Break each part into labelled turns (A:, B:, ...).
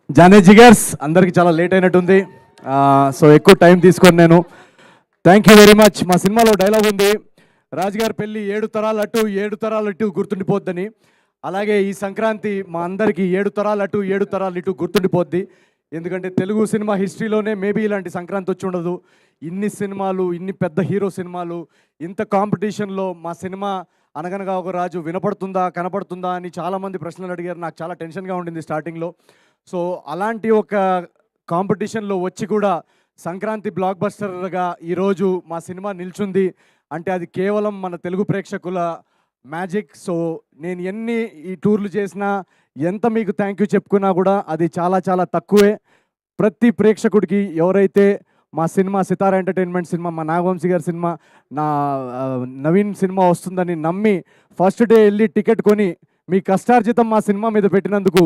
A: జానే జిగర్స్ అందరికి చాలా లేట్ అయినట్టుంది. సో ఎక్కువ టైం తీసుకొని నేను థ్యాంక్ యూ వెరీ మచ్. మా సినిమాలో డైలాగ్ ఉంది, రాజుగారి పెళ్ళి 7 తరాలు అటు గుర్తుండిపోద్దని. అలాగే ఈ సంక్రాంతి మా అందరికీ 7 తరాలు ఇటు గుర్తుండిపోద్ది. ఎందుకంటే తెలుగు సినిమా హిస్టరీలోనే మేబీ ఇలాంటి సంక్రాంతి వచ్చి ఉండదు. ఇన్ని సినిమాలు, ఇన్ని పెద్ద హీరో సినిమాలు, ఇంత కాంపిటీషన్లో మా సినిమా అనగనగా ఒక రాజు వినపడుతుందా కనపడుతుందా అని చాలామంది ప్రశ్నలు అడిగారు. నాకు చాలా టెన్షన్గా ఉండింది స్టార్టింగ్లో. సో అలాంటి ఒక కాంపిటీషన్లో వచ్చి కూడా సంక్రాంతి బ్లాక్ బస్టర్గా ఈరోజు మా సినిమా నిల్చుంది అంటే అది కేవలం మన తెలుగు ప్రేక్షకుల మ్యాజిక్. సో నేను ఎన్ని ఈ టూర్లు చేసినా, ఎంత మీకు థ్యాంక్ యూ చెప్పుకున్నా కూడా అది చాలా చాలా తక్కువే. ప్రతి ప్రేక్షకుడికి ఎవరైతే మా సినిమా సితారా ఎంటర్టైన్మెంట్ సినిమా, మా నాగవంశీ గారి సినిమా, నా నవీన్ సినిమా వస్తుందని నమ్మి ఫస్ట్ డే వెళ్ళి టికెట్ కొని మీ కష్టార్జితం మా సినిమా మీద పెట్టినందుకు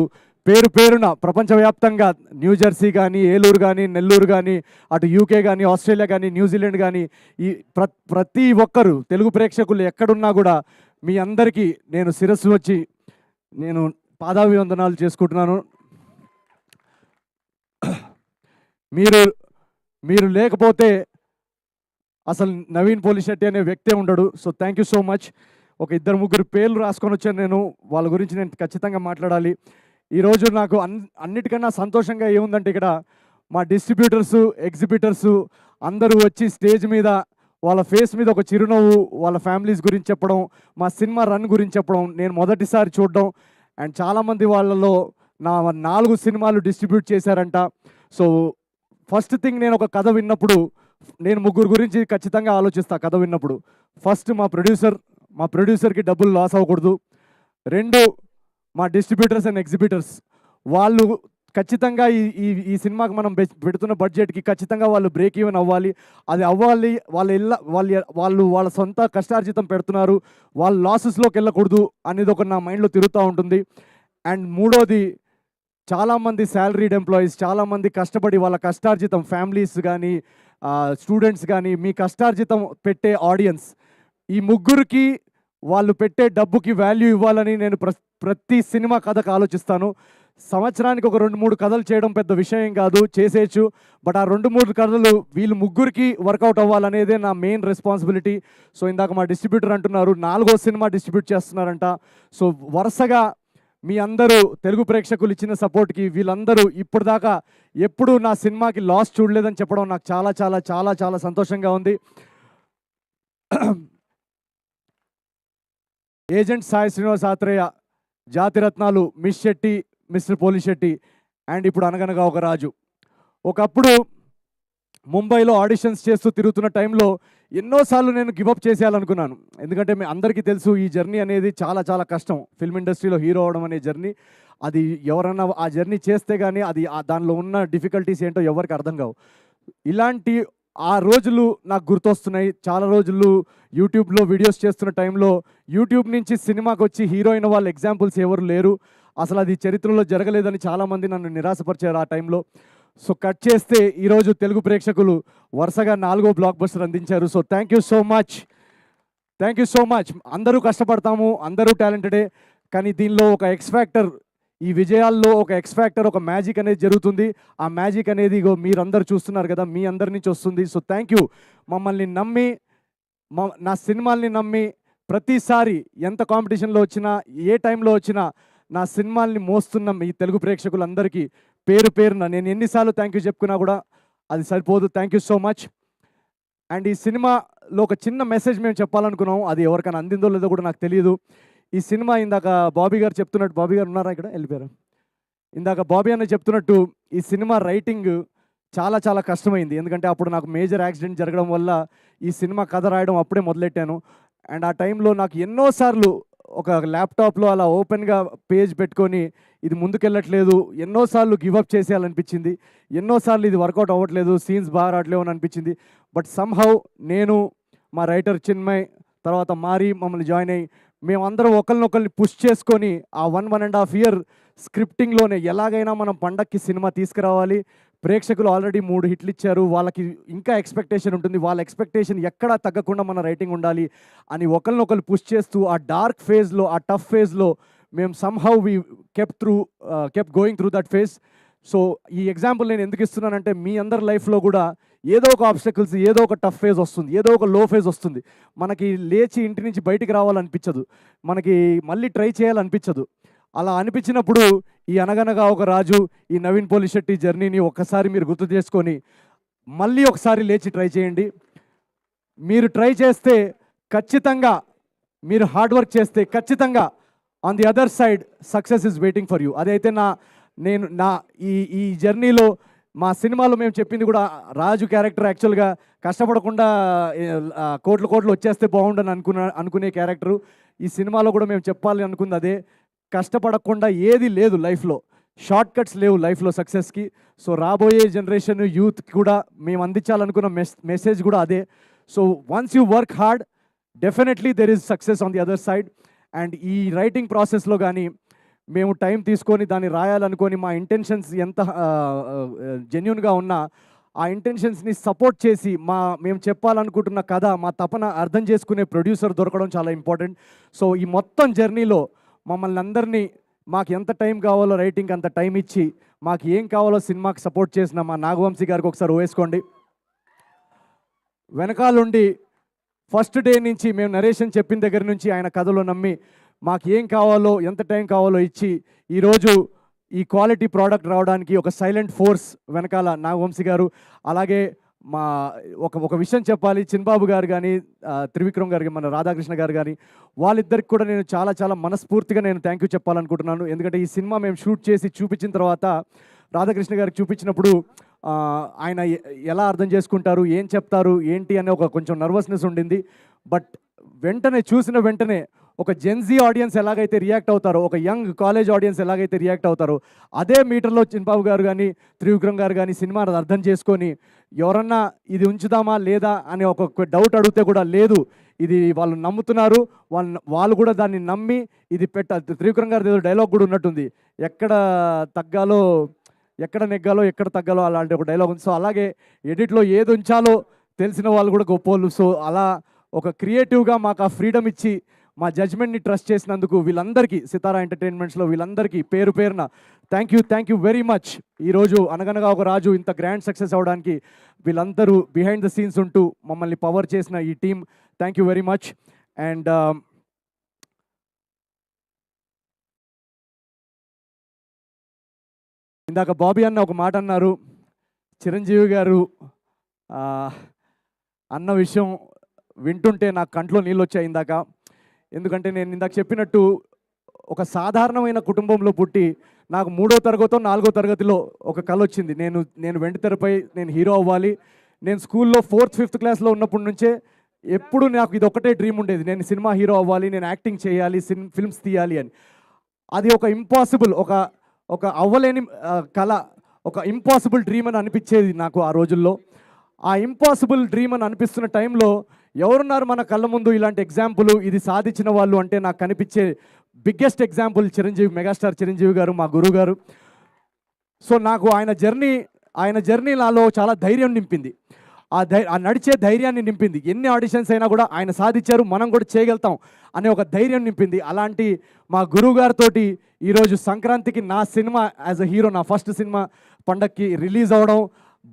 A: పేరు పేరున ప్రపంచవ్యాప్తంగా న్యూజెర్సీ కానీ, ఏలూరు కానీ, నెల్లూరు కానీ, అటు యూకే కానీ, ఆస్ట్రేలియా కానీ, న్యూజిలాండ్ కానీ, ఈ ప్రతి ఒక్కరు తెలుగు ప్రేక్షకులు ఎక్కడున్నా కూడా మీ అందరికీ నేను శిరస్సు వచ్చి నేను పాదాభివందనాలు చేసుకుంటున్నాను. మీరు లేకపోతే అసలు నవీన్ పోలిశెట్టి అనే వ్యక్తే ఉండడు. So thank you so much. ఒక 2-3 పేర్లు రాసుకొని వచ్చాను నేను, వాళ్ళ గురించి నేను ఖచ్చితంగా మాట్లాడాలి. ఈరోజు నాకు అన్నిటికన్నా సంతోషంగా ఏముందంటే ఇక్కడ మా డిస్ట్రిబ్యూటర్సు, ఎగ్జిబిటర్సు అందరూ వచ్చి స్టేజ్ మీద వాళ్ళ ఫేస్ మీద ఒక చిరునవ్వు, వాళ్ళ ఫ్యామిలీస్ గురించి చెప్పడం, మా సినిమా రన్ గురించి చెప్పడం నేను మొదటిసారి చూడడం. అండ్ చాలామంది వాళ్ళలో నా 4 సినిమాలు డిస్ట్రిబ్యూట్ చేశారంట. సో ఫస్ట్ థింగ్, నేను ఒక కథ విన్నప్పుడు నేను 3 గురించి ఖచ్చితంగా ఆలోచిస్తా. కథ విన్నప్పుడు ఫస్ట్ మా ప్రొడ్యూసర్కి డబ్బులు లాస్ అవ్వకూడదు. 2 మా డిస్ట్రిబ్యూటర్స్ అండ్ ఎగ్జిబిటర్స్, వాళ్ళు ఖచ్చితంగా ఈ సినిమాకి మనం పెడుతున్న బడ్జెట్కి ఖచ్చితంగా వాళ్ళు బ్రేక్ ఈవెన్ అవ్వాలి. అది అవ్వాలి. వాళ్ళు వాళ్ళ సొంత కష్టార్జితం పెడుతున్నారు, వాళ్ళు లాసెస్లోకి వెళ్ళకూడదు అనేది ఒక నా మైండ్లో తిరుగుతూ ఉంటుంది. అండ్ 3వది, చాలామంది శాలరీడ్ ఎంప్లాయీస్, చాలామంది కష్టపడి వాళ్ళ కష్టార్జితం, ఫ్యామిలీస్ కానీ, స్టూడెంట్స్ కానీ, మీ కష్టార్జితం పెట్టే ఆడియన్స్, ఈ 3కి వాళ్ళు పెట్టే డబ్బుకి వాల్యూ ఇవ్వాలని నేను ప్రతి సినిమా కథకు ఆలోచిస్తాను. సంవత్సరానికి ఒక 2-3 కథలు చేయడం పెద్ద విషయం కాదు, చేసేయచ్చు. బట్ ఆ 2-3 కథలు వీళ్ళు 3కి వర్కౌట్ అవ్వాలనేదే నా మెయిన్ రెస్పాన్సిబిలిటీ. సో ఇందాక మా డిస్ట్రిబ్యూటర్ అంటున్నారు 4వ సినిమా డిస్ట్రిబ్యూట్ చేస్తున్నారంట. సో వరుసగా మీ అందరూ తెలుగు ప్రేక్షకులు ఇచ్చిన సపోర్ట్కి వీళ్ళందరూ ఇప్పటిదాకా ఎప్పుడూ నా సినిమాకి లాస్ చూడలేదని చెప్పడం నాకు చాలా చాలా చాలా చాలా సంతోషంగా ఉంది. Agent Sai Srinivas Athreya, Jathi Ratnalu, miss Shetty, mister Polishetty, and ఇప్పుడు అనగనగా ఒక రాజు. ఒకప్పుడు ముంబైలో ఆడిషన్స్ చేస్తూ తిరుగుతున్న టైంలో ఎన్నోసార్లు నేను గివప్ చేసేయాలనుకున్నాను. ఎందుకంటే మీ అందరికీ తెలుసు ఈ జర్నీ అనేది చాలా చాలా కష్టం. ఫిల్మ్ ఇండస్ట్రీలో హీరో అవడం అనే జర్నీ, అది ఎవరన్నా ఆ జర్నీ చేస్తే కానీ అది దానిలో ఉన్న డిఫికల్టీస్ ఏంటో ఎవరికి అర్థం కావు. ఇలాంటి ఆ రోజులు నాకు గుర్తొస్తున్నాయి. చాలా రోజులు యూట్యూబ్లో వీడియోస్ చేస్తున్న టైంలో యూట్యూబ్ నుంచి సినిమాకి వచ్చి హీరో అయిన వాళ్ళ ఎగ్జాంపుల్స్ ఎవరు లేరు. అసలు అది చరిత్రలో జరగలేదని చాలామంది నన్ను నిరాశపరిచారు ఆ టైంలో. సో కట్ చేస్తే ఈరోజు తెలుగు ప్రేక్షకులు వరుసగా 4వ బ్లాక్ బస్టర్ అందించారు. So thank you so much. అందరూ కష్టపడతాము, అందరూ టాలెంటెడే, కానీ దీనిలో ఒక ఎక్స్ ఫ్యాక్టర్, ఈ విజయాల్లో ఒక ఎక్స్ ఫ్యాక్టర్, ఒక మ్యాజిక్ అనేది జరుగుతుంది. ఆ మ్యాజిక్ అనేది మీరందరూ చూస్తున్నారు కదా, మీ అందరి నుంచి వస్తుంది. So thank you. మమ్మల్ని నమ్మి, నా సినిమాల్ని నమ్మి ప్రతిసారి ఎంత కాంపిటీషన్లో వచ్చినా, ఏ టైంలో వచ్చినా నా సినిమాల్ని మోస్తున్న మీ తెలుగు ప్రేక్షకులందరికీ పేరు పేరున నేను ఎన్నిసార్లు థ్యాంక్ యూ చెప్పుకున్నా కూడా అది సరిపోదు. Thank you so much. And ఈ సినిమాలో ఒక చిన్న మెసేజ్ మేము చెప్పాలనుకున్నాం, అది ఎవరికైనా అందిందో లేదో కూడా నాకు తెలియదు. ఈ సినిమా ఇందాక బాబీ గారు చెప్తున్నట్టు, బాబీ గారు ఉన్నారా ఇక్కడ? వెళ్ళిపోయారు. ఇందాక బాబీ అన్న చెప్తున్నట్టు ఈ సినిమా రైటింగ్ చాలా చాలా కష్టమైంది. ఎందుకంటే అప్పుడు నాకు మేజర్ యాక్సిడెంట్ జరగడం వల్ల ఈ సినిమా కథ రాయడం అప్పుడే మొదలెట్టాను. అండ్ ఆ టైంలో నాకు ఎన్నోసార్లు ఒక ల్యాప్టాప్లో అలా ఓపెన్గా పేజ్ పెట్టుకొని ఇది ముందుకెళ్ళట్లేదు, ఎన్నోసార్లు గివప్ చేసేయాలనిపించింది, ఎన్నోసార్లు ఇది వర్కౌట్ అవ్వట్లేదు, సీన్స్ బాగా రావట్లేవు అని అనిపించింది. బట్ సమ్హౌ నేను, మా రైటర్ చిన్మయ్, తర్వాత మారి మమ్మల్ని జాయిన్ అయ్యి మేమందరం ఒకరినొకరిని పుష్ చేసుకొని ఆ 1.5 ఇయర్ స్క్రిప్టింగ్లోనే ఎలాగైనా మనం పండక్కి సినిమా తీసుకురావాలి. ప్రేక్షకులు ఆల్రెడీ 3 హిట్లు ఇచ్చారు, వాళ్ళకి ఇంకా ఎక్స్పెక్టేషన్ ఉంటుంది, వాళ్ళ ఎక్స్పెక్టేషన్ ఎక్కడా తగ్గకుండా మన రైటింగ్ ఉండాలి అని ఒకరినొకరు పుష్ చేస్తూ ఆ డార్క్ ఫేజ్లో, ఆ టఫ్ ఫేజ్లో మేము somehow we kept going through that phase. So ఈ ఎగ్జాంపుల్ నేను ఎందుకు ఇస్తున్నానంటే మీ అందరి లైఫ్లో కూడా ఏదో ఒక ఆబ్స్టకల్స్, ఏదో ఒక టఫ్ ఫేజ్ వస్తుంది, ఏదో ఒక లో ఫేజ్ వస్తుంది. మనకి లేచి ఇంటి నుంచి బయటికి రావాలనిపించదు, మనకి మళ్ళీ ట్రై చేయాలనిపించదు. అలా అనిపించినప్పుడు ఈ అనగనగా ఒక రాజు, ఈ నవీన్ పోలిశెట్టి జర్నీని ఒక్కసారి మీరు గుర్తు చేసుకొని మళ్ళీ ఒకసారి లేచి ట్రై చేయండి. మీరు ట్రై చేస్తే ఖచ్చితంగా, మీరు హార్డ్ వర్క్ చేస్తే ఖచ్చితంగా on the other side success is waiting for you. అదైతే నేను ఈ జర్నీలో మా సినిమాలో మేము చెప్పింది కూడా, రాజు క్యారెక్టర్ యాక్చువల్గా కష్టపడకుండా కోట్లు వచ్చేస్తే బాగుండని అనుకునే క్యారెక్టరు. ఈ సినిమాలో కూడా మేము చెప్పాలి అనుకుంది అదే. కష్టపడకుండా ఏది లేదు లైఫ్లో, షార్ట్ కట్స్ లేవు లైఫ్లో సక్సెస్కి. సో రాబోయే జనరేషన్ యూత్ కూడా మేము అందించాలనుకున్న మెసేజ్ కూడా అదే. So once you work hard, definitely there is success on the other side. And ఈ రైటింగ్ ప్రాసెస్లో కానీ మేము టైం తీసుకొని దాన్ని రాయాలనుకొని మా ఇంటెన్షన్స్ ఎంత జెన్యున్గా ఉన్నా ఆ ఇంటెన్షన్స్ని సపోర్ట్ చేసి మేము చెప్పాలనుకుంటున్న కథ, మా తపన అర్థం చేసుకునే ప్రొడ్యూసర్ దొరకడం చాలా ఇంపార్టెంట్. సో ఈ మొత్తం జర్నీలో మమ్మల్ని అందరినీ మాకు ఎంత టైం కావాలో రైటింగ్ అంత టైం ఇచ్చి, మాకు ఏం కావాలో సినిమాకి సపోర్ట్ చేసిన మా నాగవంశీ గారికి ఒకసారి వేసుకోండి. వెనకాలండి ఫస్ట్ డే నుంచి మేము నరేషన్ చెప్పిన దగ్గర నుంచి ఆయన కథలో నమ్మి మాకు ఏం కావాలో ఎంత టైం కావాలో ఇచ్చి ఈరోజు ఈ క్వాలిటీ ప్రోడక్ట్ రావడానికి ఒక సైలెంట్ ఫోర్స్ వెనకాల నాగవంశీ గారు. అలాగే మా ఒక విషయం చెప్పాలి, చిన్బాబు గారు కానీ త్రివిక్రమ్ గారు, మన రాధాకృష్ణ గారు కానీ, వాళ్ళిద్దరికి కూడా నేను చాలా మనస్ఫూర్తిగా నేను థ్యాంక్ యూ చెప్పాలనుకుంటున్నాను. ఎందుకంటే ఈ సినిమా మేము షూట్ చేసి చూపించిన తర్వాత రాధాకృష్ణ గారికి చూపించినప్పుడు ఆయన ఎలా అర్థం చేసుకుంటారు, ఏం చెప్తారు ఏంటి అనే కొంచెం నర్వస్నెస్ ఉండింది. బట్ చూసిన వెంటనే ఒక జెన్జీ ఆడియన్స్ ఎలాగైతే రియాక్ట్ అవుతారో, ఒక యంగ్ కాలేజ్ ఆడియన్స్ ఎలాగైతే రియాక్ట్ అవుతారో, అదే మీటర్లో చిన్బాబు గారు కానీ త్రివిక్రమ్ గారు కానీ సినిమాని అర్థం చేసుకొని ఎవరన్నా ఇది ఉంచుదామా లేదా అని ఒక డౌట్ అడిగితే కూడా లేదు, ఇది వాళ్ళు నమ్ముతున్నారు, వాళ్ళు కూడా దాన్ని నమ్మి ఇది త్రివిక్రమ్ గారి డైలాగ్ కూడా ఉన్నట్టుంది, ఎక్కడ నెగ్గాలో ఎక్కడ తగ్గాలో అలాంటి ఒక డైలాగ్ ఉంది. సో అలాగే ఎడిట్లో ఏది ఉంచాలో తెలిసిన వాళ్ళు కూడా గొప్పోళ్ళు. సో అలా ఒక క్రియేటివ్గా మాకు ఆ ఫ్రీడమ్ ఇచ్చి మా జడ్జ్మెంట్ని ట్రస్ట్ చేసినందుకు వీళ్ళందరికీ, సితారా ఎంటర్టైన్మెంట్స్లో వీళ్ళందరికీ పేరు పేరున థ్యాంక్ యూ వెరీ మచ్. ఈరోజు అనగనగా ఒక రాజు ఇంత గ్రాండ్ సక్సెస్ అవ్వడానికి వీళ్ళందరూ బిహైండ్ ద సీన్స్ ఉంటూ మమ్మల్ని పవర్ చేసిన ఈ team, thank you very much. And ఇందాక బాబీ అన్న ఒక మాట అన్నారు, చిరంజీవి గారు అన్న విషయం వింటుంటే నాకు కంట్లో నీళ్ళు వచ్చాయి ఇందాక. ఎందుకంటే నేను ఇందాక చెప్పినట్టు ఒక సాధారణమైన కుటుంబంలో పుట్టి నాకు 3వ తరగతో 4వ తరగతిలో ఒక కళ వచ్చింది, నేను వెండితెరపై నేను హీరో అవ్వాలి. నేను స్కూల్లో 4th 5th క్లాస్లో ఉన్నప్పటి నుంచే ఎప్పుడు నాకు ఇది ఒకటే డ్రీమ్ ఉండేది, నేను సినిమా హీరో అవ్వాలి, నేను యాక్టింగ్ చేయాలి, ఫిల్మ్స్ తీయాలి అని. అది ఒక ఇంపాసిబుల్, ఒక అవ్వలేని కళ, ఒక ఇంపాసిబుల్ డ్రీమ్ అని అనిపించేది నాకు ఆ రోజుల్లో. ఆ ఇంపాసిబుల్ డ్రీమ్ అని అనిపిస్తున్న టైంలో ఎవరున్నారు మన కళ్ళ ముందు ఇలాంటి ఎగ్జాంపుల్, ఇది సాధించిన వాళ్ళు అంటే నాకు కనిపించే బిగ్గెస్ట్ ఎగ్జాంపుల్ మెగాస్టార్ చిరంజీవి గారు, మా గురువు గారు. సో నాకు ఆయన జర్నీ నాలో చాలా ధైర్యం నింపింది, ఆ నడిచే ధైర్యాన్ని నింపింది. ఎన్ని ఆడిషన్స్ అయినా కూడా ఆయన సాధించారు, మనం కూడా చేయగలుగుతాం అనే ఒక ధైర్యం నింపింది. అలాంటి మా గురువు గారితో ఈరోజు సంక్రాంతికి నా సినిమా యాజ్ అ హీరో, నా ఫస్ట్ సినిమా పండక్కి రిలీజ్ అవ్వడం,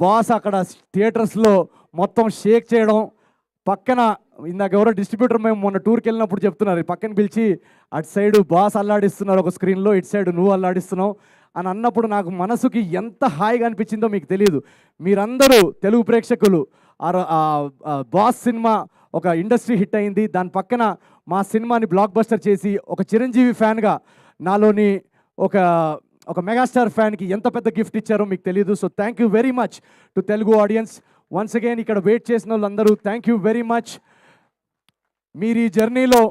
A: బాస్ అక్కడ థియేటర్స్లో మొత్తం షేక్ చేయడం, పక్కన ఇందాక ఎవరో డిస్ట్రిబ్యూటర్ మేము మొన్న టూర్కి వెళ్ళినప్పుడు చెప్తున్నారు, పక్కన పిలిచి అటు సైడ్ బాస్ అల్లాడిస్తున్నారు ఒక స్క్రీన్లో, ఇటు సైడ్ నువ్వు అల్లాడిస్తున్నావు అని అన్నప్పుడు నాకు మనసుకి ఎంత హాయిగా అనిపించిందో మీకు తెలియదు. మీరందరూ తెలుగు ప్రేక్షకులు, బాస్ సినిమా ఒక ఇండస్ట్రీ హిట్ అయింది, దాని పక్కన మా సినిమాని బ్లాక్ బస్టర్ చేసి ఒక చిరంజీవి ఫ్యాన్గా నాలోని ఒక మెగాస్టార్ ఫ్యాన్కి ఎంత పెద్ద గిఫ్ట్ ఇచ్చారో మీకు తెలియదు. So thank you very much to Telugu audience. Once again ఇక్కడ వెయిట్ చేసిన వాళ్ళందరూ థ్యాంక్ యూ వెరీ మచ్. మీరు ఈ జర్నీలో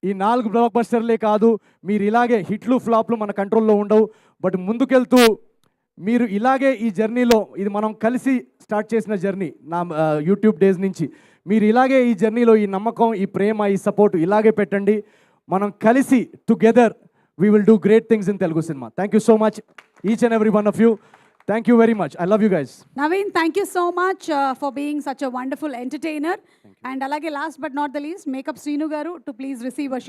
A: ఈ 4 బ్లాక్ బస్టర్లే కాదు, మీరు ఇలాగే హిట్లు ఫ్లాప్లు మన కంట్రోల్లో ఉండవు, బట్ ముందుకెళ్తూ మీరు ఇలాగే ఈ జర్నీలో, ఇది మనం కలిసి స్టార్ట్ చేసిన జర్నీ నా యూట్యూబ్ డేస్ నుంచి, మీరు ఇలాగే ఈ జర్నీలో ఈ నమ్మకం, ఈ ప్రేమ, ఈ సపోర్ట్ ఇలాగే పెట్టండి. మనం కలిసి together we will do great things in Telugu cinema. Thank you so much, each and every one of you. Thank you very much. I love you guys.
B: Naveen, thank you so much for being such a wonderful entertainer. And alage last but not the least, Makeup Srinu garu to please receive a sheet.